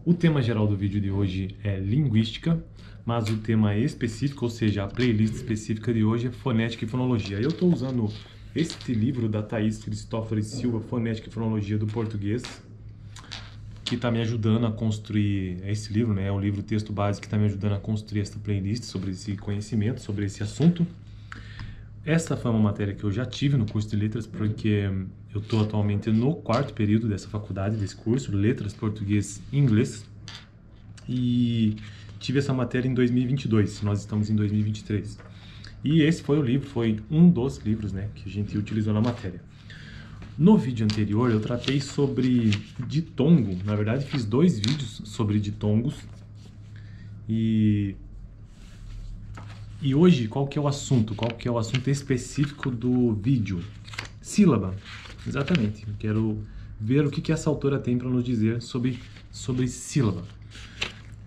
O tema geral do vídeo de hoje é linguística, mas o tema específico, ou seja, a playlist específica de hoje é fonética e fonologia. Eu estou usando este livro da Thaís Cristóforo Silva, Fonética e Fonologia do Português, que está me ajudando a construir esse livro, né? É um livro texto básico que está me ajudando a construir essa playlist sobre esse conhecimento, sobre esse assunto. Essa foi uma matéria que eu já tive no curso de letras, porque eu estou atualmente no quarto período dessa faculdade, desse curso, letras, português e inglês, e tive essa matéria em 2022, nós estamos em 2023. E esse foi o livro, foi um dos livros, né, que a gente utilizou na matéria. No vídeo anterior eu tratei sobre ditongo, na verdade fiz 2 vídeos sobre ditongos, e hoje, qual que é o assunto? Qual que é o assunto específico do vídeo? Sílaba. Exatamente. Eu quero ver o que essa autora tem para nos dizer sobre sílaba.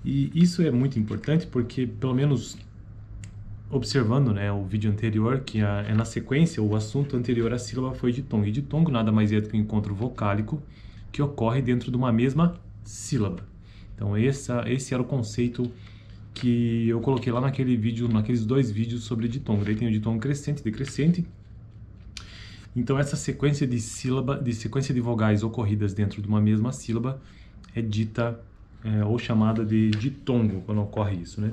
E isso é muito importante porque, pelo menos observando, né, o vídeo anterior, que é na sequência, o assunto anterior à sílaba foi ditongo. E ditongo nada mais é do que um encontro vocálico que ocorre dentro de uma mesma sílaba. Então esse era o conceito que eu coloquei lá naquele vídeo, naqueles 2 vídeos sobre ditongo. Daí tem o ditongo crescente e decrescente. Então essa sequência de sequência de vogais ocorridas dentro de uma mesma sílaba é dita ou chamada de ditongo quando ocorre isso, né?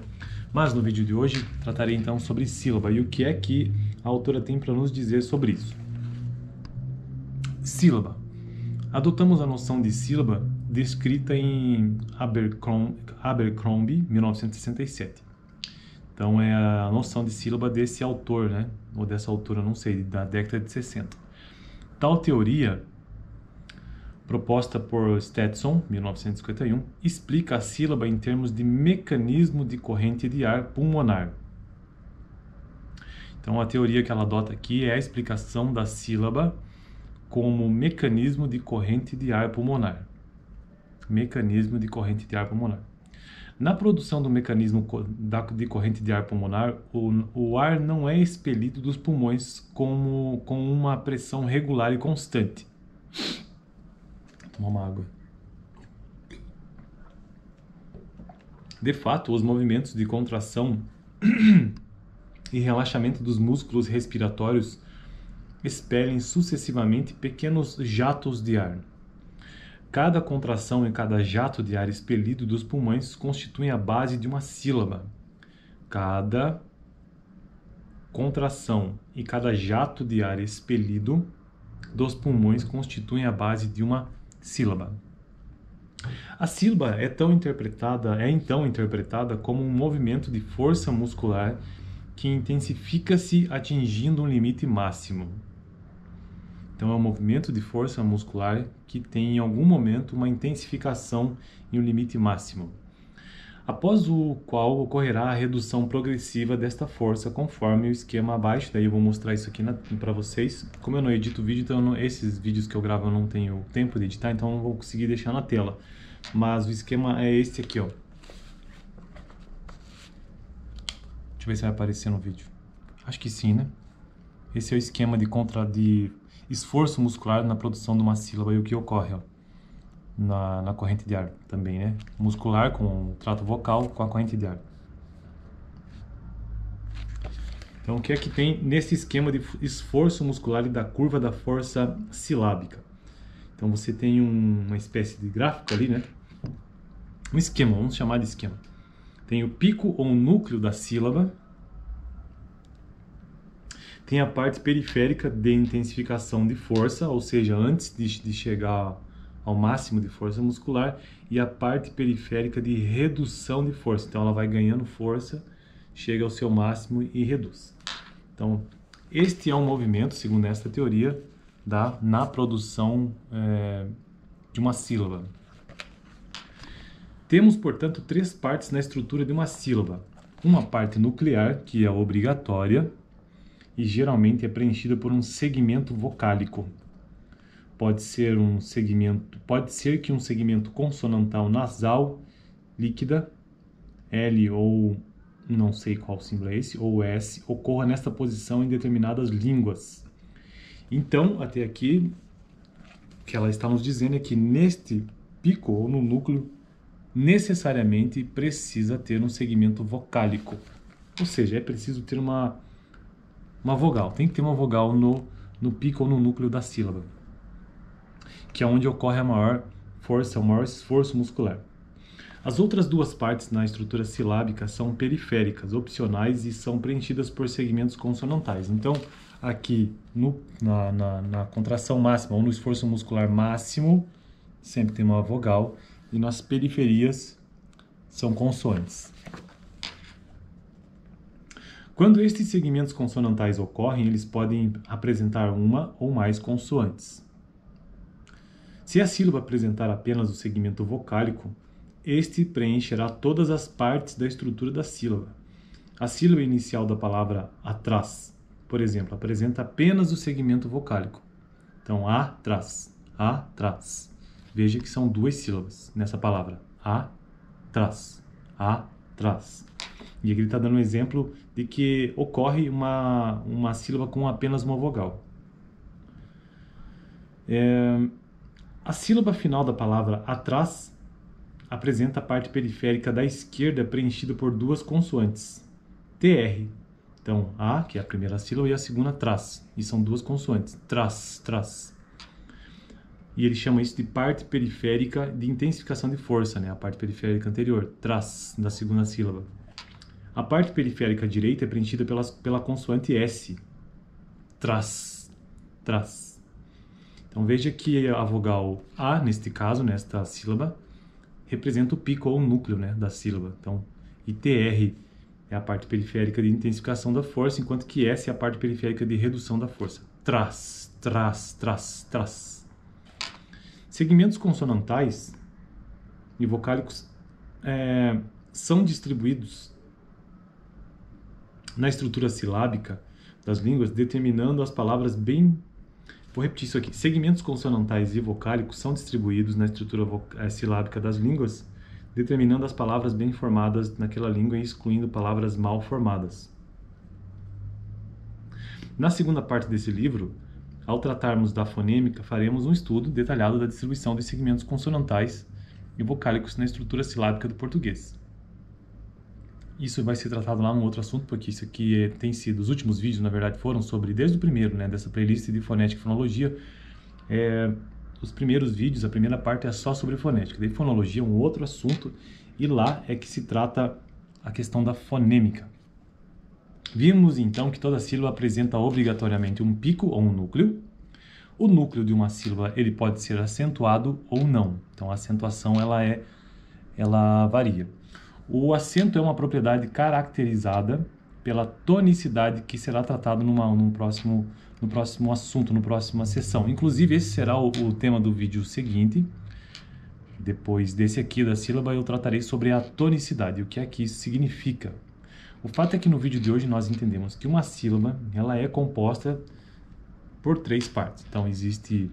Mas no vídeo de hoje tratarei então sobre sílaba e o que é que a autora tem para nos dizer sobre isso. Sílaba. Adotamos a noção de sílaba descrita em Abercrombie, 1967. Então é a noção de sílaba desse autor, né? Ou dessa autora, não sei, da década de 60. Tal teoria, proposta por Stetson, 1951, explica a sílaba em termos de mecanismo de corrente de ar pulmonar. Então a teoria que ela adota aqui é a explicação da sílaba como mecanismo de corrente de ar pulmonar. Mecanismo de corrente de ar pulmonar. Na produção do mecanismo de corrente de ar pulmonar, o ar não é expelido dos pulmões com uma pressão regular e constante. Vou tomar uma água. De fato, os movimentos de contração e relaxamento dos músculos respiratórios expelem sucessivamente pequenos jatos de ar. Cada contração e cada jato de ar expelido dos pulmões constituem a base de uma sílaba. Cada contração e cada jato de ar expelido dos pulmões constituem a base de uma sílaba. A sílaba é então interpretada como um movimento de força muscular que intensifica-se atingindo um limite máximo. Então é um movimento de força muscular que tem em algum momento uma intensificação em um limite máximo, após o qual ocorrerá a redução progressiva desta força conforme o esquema abaixo. Daí eu vou mostrar isso aqui para vocês. Como eu não edito vídeo, então esses vídeos que eu gravo eu não tenho tempo de editar, então eu não vou conseguir deixar na tela. Mas o esquema é esse aqui, ó. Deixa eu ver se vai aparecer no vídeo. Acho que sim, né? Esse é o esquema de esforço muscular na produção de uma sílaba e o que ocorre, ó, na corrente de ar também, né? Muscular com o trato vocal com a corrente de ar. Então, o que é que tem nesse esquema de esforço muscular e da curva da força silábica? Então, você tem uma espécie de gráfico ali, né? Um esquema, vamos chamar de esquema. Tem o pico ou núcleo da sílaba. Tem a parte periférica de intensificação de força, ou seja, antes de chegar ao máximo de força muscular, e a parte periférica de redução de força. Então ela vai ganhando força, chega ao seu máximo e reduz. Então este é um movimento, segundo esta teoria, na produção de uma sílaba. Temos, portanto, 3 partes na estrutura de uma sílaba. Uma parte nuclear, que é obrigatória, e geralmente é preenchida por um segmento vocálico. Pode ser que um segmento consonantal nasal líquida, L ou não sei qual símbolo é esse, ou S, ocorra nesta posição em determinadas línguas. Então, até aqui, o que ela está nos dizendo é que neste pico ou no núcleo necessariamente precisa ter um segmento vocálico. Ou seja, é preciso ter uma vogal. Tem que ter uma vogal no pico ou no núcleo da sílaba, que é onde ocorre a maior força, o maior esforço muscular. As outras duas partes na estrutura silábica são periféricas, opcionais e são preenchidas por segmentos consonantais. Então, aqui na contração máxima ou no esforço muscular máximo, sempre tem uma vogal, e nas periferias são consoantes. Quando estes segmentos consonantais ocorrem, eles podem apresentar uma ou mais consoantes. Se a sílaba apresentar apenas o segmento vocálico, este preencherá todas as partes da estrutura da sílaba. A sílaba inicial da palavra atrás, por exemplo, apresenta apenas o segmento vocálico. Então, atrás, atrás. Veja que são duas sílabas nessa palavra. Atrás, atrás. E aqui ele está dando um exemplo de que ocorre uma sílaba com apenas uma vogal. A sílaba final da palavra atrás apresenta a parte periférica da esquerda preenchida por duas consoantes, TR. Então, A, que é a primeira sílaba, e a segunda, trás. E são duas consoantes, trás, trás. E ele chama isso de parte periférica de intensificação de força, né? A parte periférica anterior, trás, da segunda sílaba. A parte periférica direita é preenchida pela consoante S, trás, trás. Então, veja que a vogal A, neste caso, nesta sílaba, representa o pico ou o núcleo, né, da sílaba. Então, ITR é a parte periférica de intensificação da força, enquanto que S é a parte periférica de redução da força. Trás, trás, trás, trás. Segmentos consonantais e vocálicos são distribuídos na estrutura silábica das línguas, determinando as palavras bem... Vou repetir isso aqui. Segmentos consonantais e vocálicos são distribuídos na estrutura silábica das línguas, determinando as palavras bem formadas naquela língua e excluindo palavras mal formadas. Na segunda parte desse livro, ao tratarmos da fonêmica, faremos um estudo detalhado da distribuição de segmentos consonantais e vocálicos na estrutura silábica do português. Isso vai ser tratado lá num outro assunto, porque isso aqui tem sido... Os últimos vídeos, na verdade, foram sobre... Desde o primeiro, né, dessa playlist de fonética e fonologia. Os primeiros vídeos, a primeira parte é só sobre fonética. Daí fonologia é um outro assunto, e lá é que se trata a questão da fonêmica. Vimos, então, que toda sílaba apresenta obrigatoriamente um pico ou um núcleo. O núcleo de uma sílaba ele pode ser acentuado ou não. Então, a acentuação ela varia. O acento é uma propriedade caracterizada pela tonicidade que será tratado no próximo assunto, na próxima sessão. Inclusive, esse será o tema do vídeo seguinte. Depois desse aqui da sílaba, eu tratarei sobre a tonicidade, o que é que isso significa. O fato é que no vídeo de hoje nós entendemos que uma sílaba ela é composta por três partes. Então, existe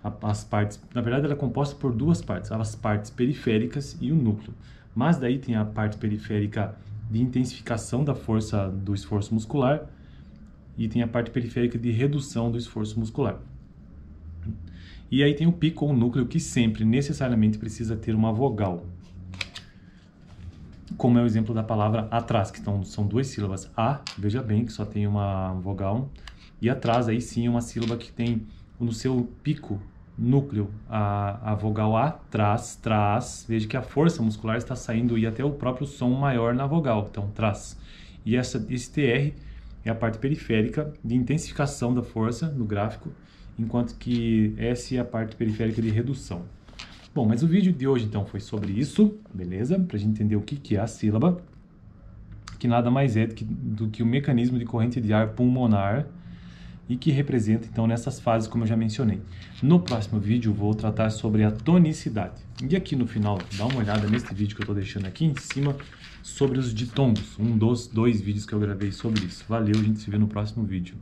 as partes... Na verdade, ela é composta por duas partes, as partes periféricas e o núcleo. Mas daí tem a parte periférica de intensificação da força do esforço muscular e tem a parte periférica de redução do esforço muscular. E aí tem o pico ou núcleo que sempre, necessariamente, precisa ter uma vogal. Como é o exemplo da palavra atrás, que são duas sílabas. A, veja bem, que só tem uma vogal. E atrás, aí sim, é uma sílaba que tem no seu pico, núcleo, a vogal A, trás, trás. Veja que a força muscular está saindo e até o próprio som maior na vogal, então trás. E esse TR é a parte periférica de intensificação da força no gráfico, enquanto que S é a parte periférica de redução. Bom, mas o vídeo de hoje então foi sobre isso, beleza? Para a gente entender o que é a sílaba, que nada mais é do que o mecanismo de corrente de ar pulmonar, e que representa, então, nessas fases, como eu já mencionei. No próximo vídeo, vou tratar sobre a tonicidade. E aqui no final, dá uma olhada nesse vídeo que eu estou deixando aqui em cima, sobre os ditongos. Um dos 2 vídeos que eu gravei sobre isso. Valeu, a gente se vê no próximo vídeo.